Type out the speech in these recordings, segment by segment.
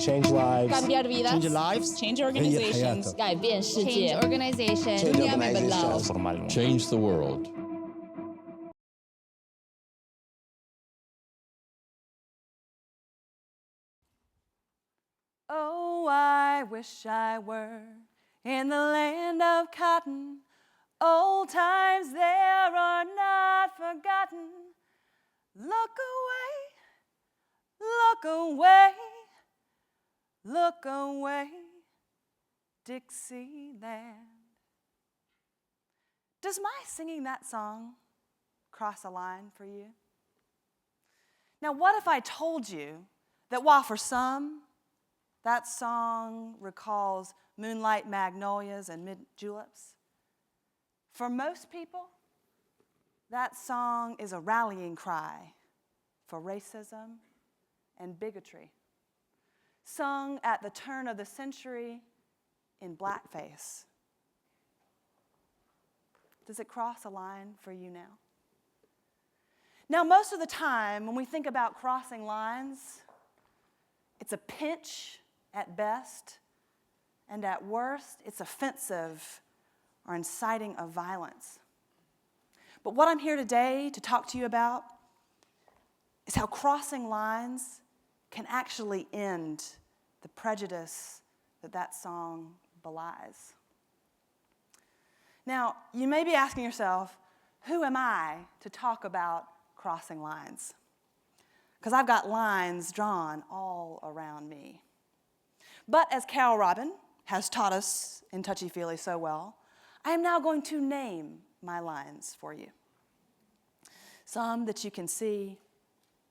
Change lives. cambiar vidas, Change lives. change organizations, حياته. 改变世 Change 界 organization. Change organizations. Change the world. Oh, I wish I were in the land of cotton. Old times there are not forgotten. Look away, look away, look away, Dixieland. Does my singing that song cross a line for you? Now, what if I told you that while for some, that song recalls moonlight magnolias and mid-juleps, for most people, that song is a rallying cry for racism and bigotry, sung at the turn of the century in blackface. Does it cross a line for you now? Now, most of the time, when we think about crossing lines, it's a pinch at best, and at worst, it's offensive or inciting of violence. But what I'm here today to talk to you about is how crossing lines can actually end the prejudice that that song belies. Now, you may be asking yourself, who am I to talk about crossing lines? Because I've got lines drawn all around me. But as Carol Robin has taught us in Touchy so well, I am now going to name my lines for you. Some that you can see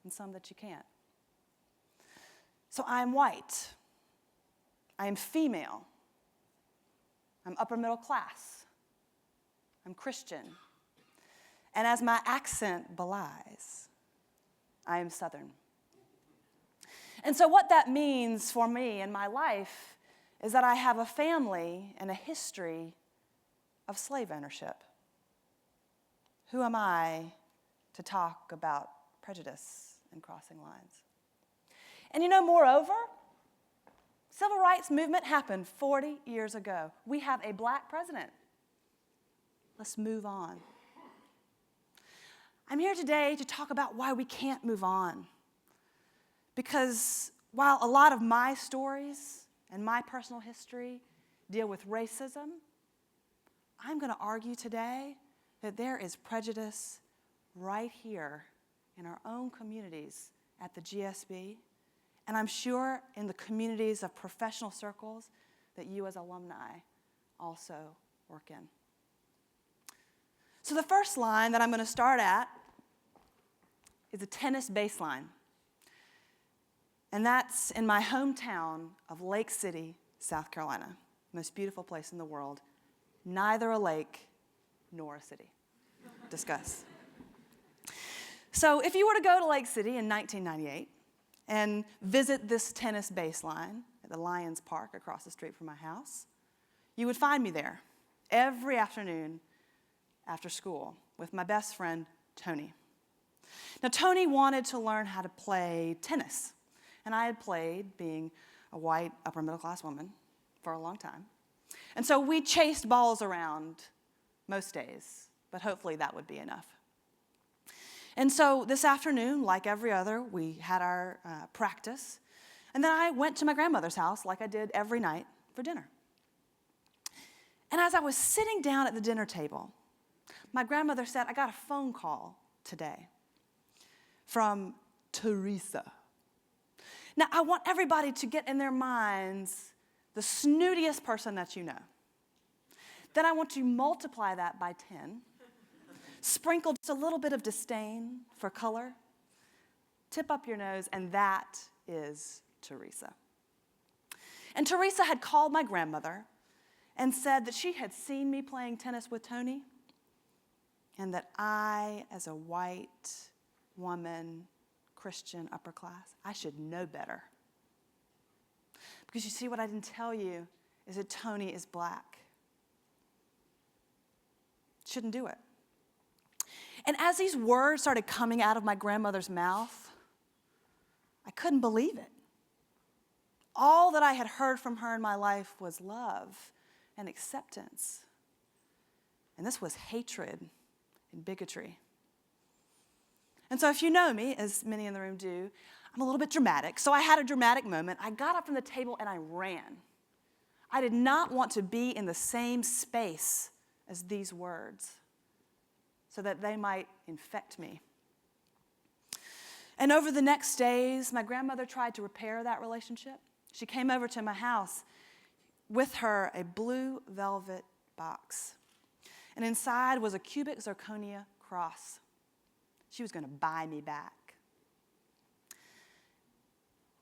and some that you can't. So I am white. I am female. I'm upper middle class. I'm Christian. And as my accent belies, I am Southern. And so what that means for me in my life is that I have a family and a history of slave ownership. Who am I to talk about prejudice and crossing lines? And you know, moreover, civil rights movement happened 40 years ago. We have a black president. Let's move on. I'm here today to talk about why we can't move on. Because while a lot of my stories and my personal history deal with racism, I'm going to argue today that there is prejudice right here in our own communities at the GSB, and I'm sure in the communities of professional circles that you as alumni also work in. So the first line that I'm going to start at is a tennis baseline. And that's in my hometown of Lake City, South Carolina, most beautiful place in the world. Neither a lake nor a city. Discuss. So if you were to go to Lake City in 1998 and visit this tennis baseline at the Lions Park across the street from my house, you would find me there every afternoon after school with my best friend, Tony. Now, Tony wanted to learn how to play tennis. And I had played, being a white, upper middle class woman, for a long time. And so we chased balls around most days, but hopefully that would be enough. And so this afternoon, like every other, we had our practice. And then I went to my grandmother's house, like I did every night, for dinner. And as I was sitting down at the dinner table, my grandmother said, I got a phone call today from Teresa. Now, I want everybody to get in their minds the snootiest person that you know. Then I want to multiply that by 10, sprinkle just a little bit of disdain for color, tip up your nose, and that is Teresa. And Teresa had called my grandmother and said that she had seen me playing tennis with Tony and that I, as a white woman, Christian, upper class, I should know better. Because you see, what I didn't tell you is that Tony is black. Shouldn't do it. And as these words started coming out of my grandmother's mouth, I couldn't believe it. All that I had heard from her in my life was love and acceptance. And this was hatred and bigotry. And so if you know me, as many in the room do, I'm a little bit dramatic. So I had a dramatic moment. I got up from the table and I ran. I did not want to be in the same space as these words so that they might infect me. And over the next days, my grandmother tried to repair that relationship. She came over to my house with her a blue velvet box. And inside was a cubic zirconia cross. She was going to buy me back.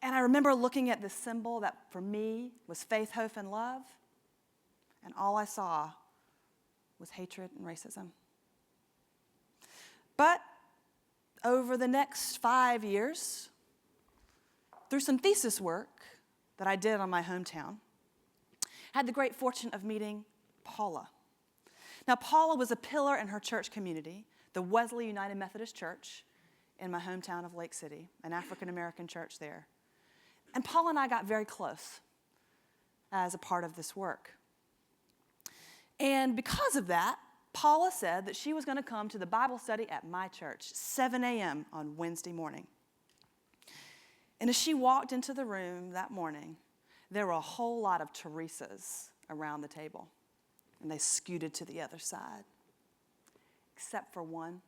And I remember looking at this symbol that for me was faith, hope, and love. And all I saw was hatred and racism. But over the next 5 years, through some thesis work that I did on my hometown, I had the great fortune of meeting Paula. Now, Paula was a pillar in her church community, the Wesley United Methodist Church in my hometown of Lake City, an African-American church there. And Paula and I got very close as a part of this work. And because of that, Paula said that she was going to come to the Bible study at my church, 7 a.m. on Wednesday morning. And as she walked into the room that morning, there were a whole lot of Teresas around the table. And they scooted to the other side, except for one,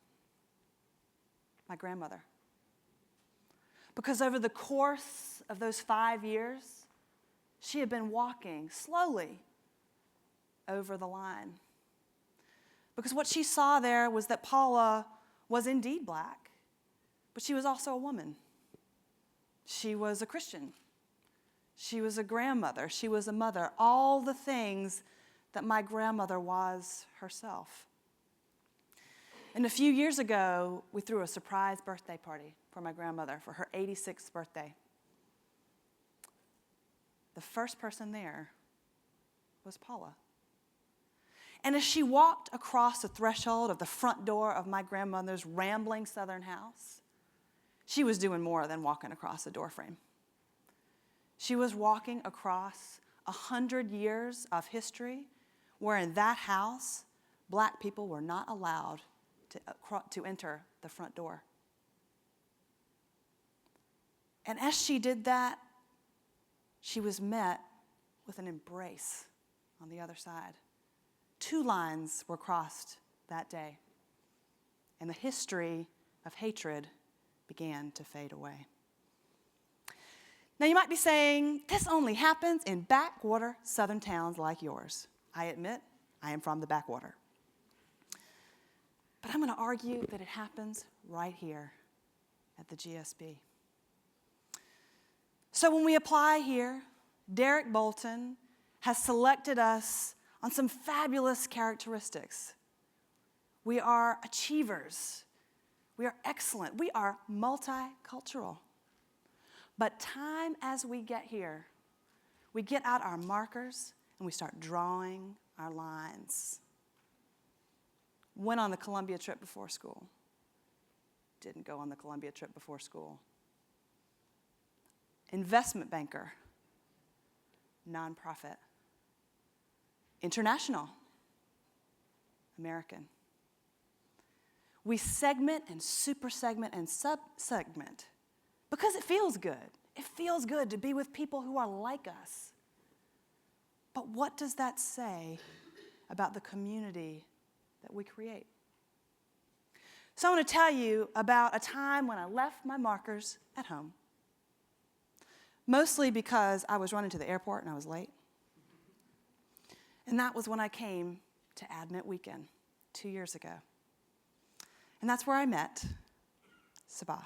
my grandmother. Because over the course of those 5 years, she had been walking slowly over the line. Because what she saw there was that Paula was indeed black, but she was also a woman. She was a Christian. She was a grandmother. She was a mother. All the things that my grandmother was herself. And a few years ago, we threw a surprise birthday party for my grandmother for her 86th birthday. The first person there was Paula. And as she walked across the threshold of the front door of my grandmother's rambling southern house, she was doing more than walking across a doorframe. She was walking across 100 years of history where in that house, black people were not allowed to enter the front door. And as she did that, she was met with an embrace on the other side. 2 lines were crossed that day, and the history of hatred began to fade away. Now you might be saying, this only happens in backwater southern towns like yours. I admit, I am from the backwater. But I'm going to argue that it happens right here at the GSB. So when we apply here, Derek Bolton has selected us on some fabulous characteristics. We are achievers. We are excellent. We are multicultural. But time as we get here, we get out our markers and we start drawing our lines. Went on the Columbia trip before school. Didn't go on the Columbia trip before school. Investment banker. Nonprofit. International. American. We segment and super segment and sub-segment because it feels good. It feels good to be with people who are like us. But what does that say about the community that we create? So I want to tell you about a time when I left my markers at home. Mostly because I was running to the airport and I was late. And that was when I came to Advent Weekend 2 years ago. And that's where I met Sabbagh.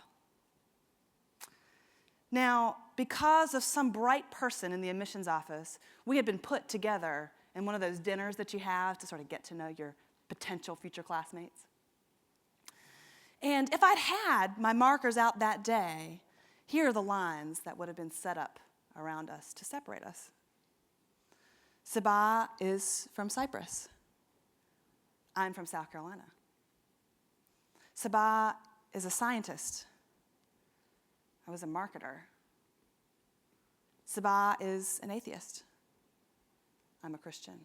Now, because of some bright person in the admissions office, we had been put together in one of those dinners that you have to sort of get to know your potential future classmates. And if I'd had my markers out that day, here are the lines that would have been set up around us to separate us. Sabbagh is from Cyprus. I'm from South Carolina. Sabbagh is a scientist. I was a marketer. Sabbagh is an atheist. I'm a Christian.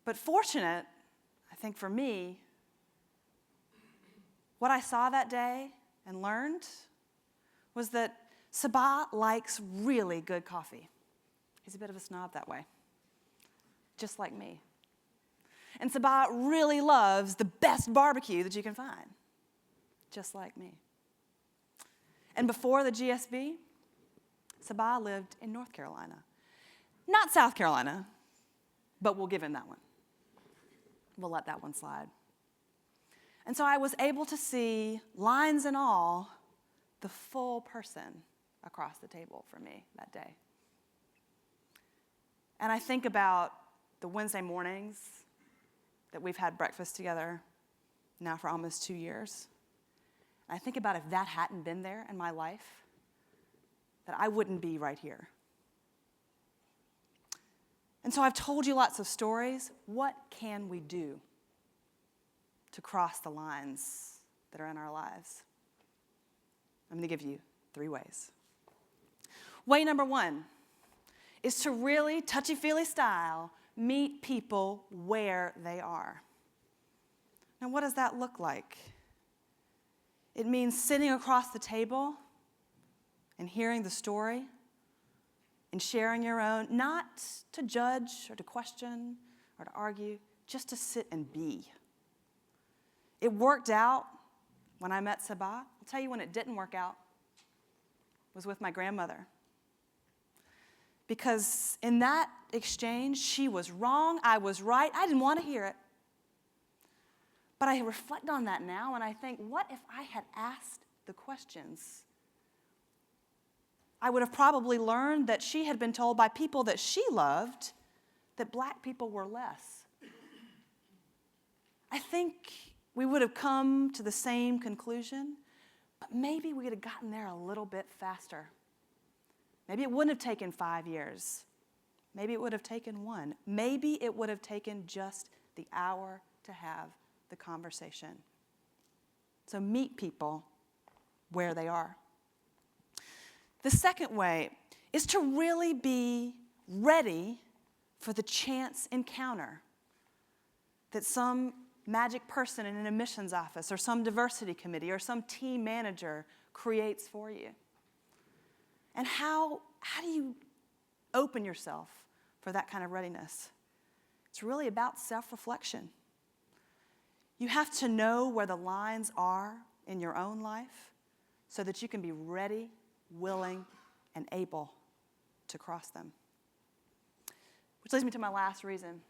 But fortunate, I think for me, what I saw that day and learned was that Sabbagh likes really good coffee. He's a bit of a snob that way, just like me. And Sabbagh really loves the best barbecue that you can find, just like me. And before the GSB, Sabbagh lived in North Carolina. Not South Carolina, but we'll give him that one. We'll let that one slide. And so I was able to see, lines and all, the full person across the table for me that day. And I think about the Wednesday mornings that we've had breakfast together now for almost 2 years. And I think about if that hadn't been there in my life, that I wouldn't be right here. And so I've told you lots of stories. What can we do to cross the lines that are in our lives? I'm going to give you 3 ways. Way number 1 is to really touchy-feely style meet people where they are. Now, what does that look like? It means sitting across the table and hearing the story and sharing your own, not to judge or to question or to argue, just to sit and be. It worked out when I met Sabbagh. I'll tell you when it didn't work out. It was with my grandmother. Because in that exchange, she was wrong, I was right, I didn't want to hear it. But I reflect on that now and I think, what if I had asked the questions? I would have probably learned that she had been told by people that she loved that black people were less. I think we would have come to the same conclusion, but maybe we would have gotten there a little bit faster. Maybe it wouldn't have taken 5 years. Maybe it would have taken 1. Maybe it would have taken just the hour to have the conversation. So meet people where they are. The second way is to really be ready for the chance encounter that some magic person in an admissions office or some diversity committee or some team manager creates for you. And how do you open yourself for that kind of readiness? It's really about self-reflection. You have to know where the lines are in your own life so that you can be ready, willing, and able to cross them. Which leads me to my last reason,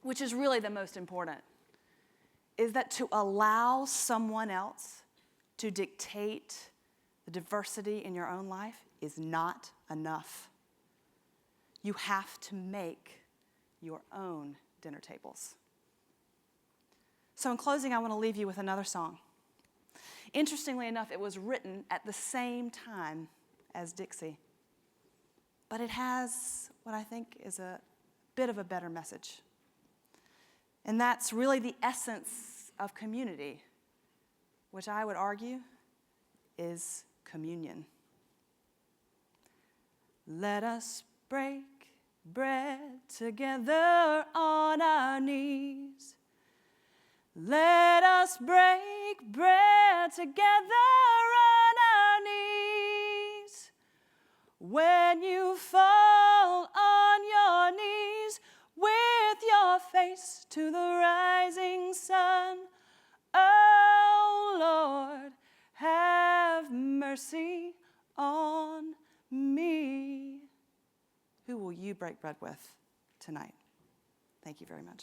which is really the most important, is that to allow someone else to dictate the diversity in your own life is not enough. You have to make your own dinner tables. So in closing, I want to leave you with another song. Interestingly enough, it was written at the same time as Dixie. But it has what I think is a bit of a better message. And that's really the essence of community, which I would argue is communion. Let us break bread together on our knees. Let us break bread together on our knees. When you fall on your knees with your face to the rising sun, oh Lord, have mercy on me. Who will you break bread with tonight? Thank you very much.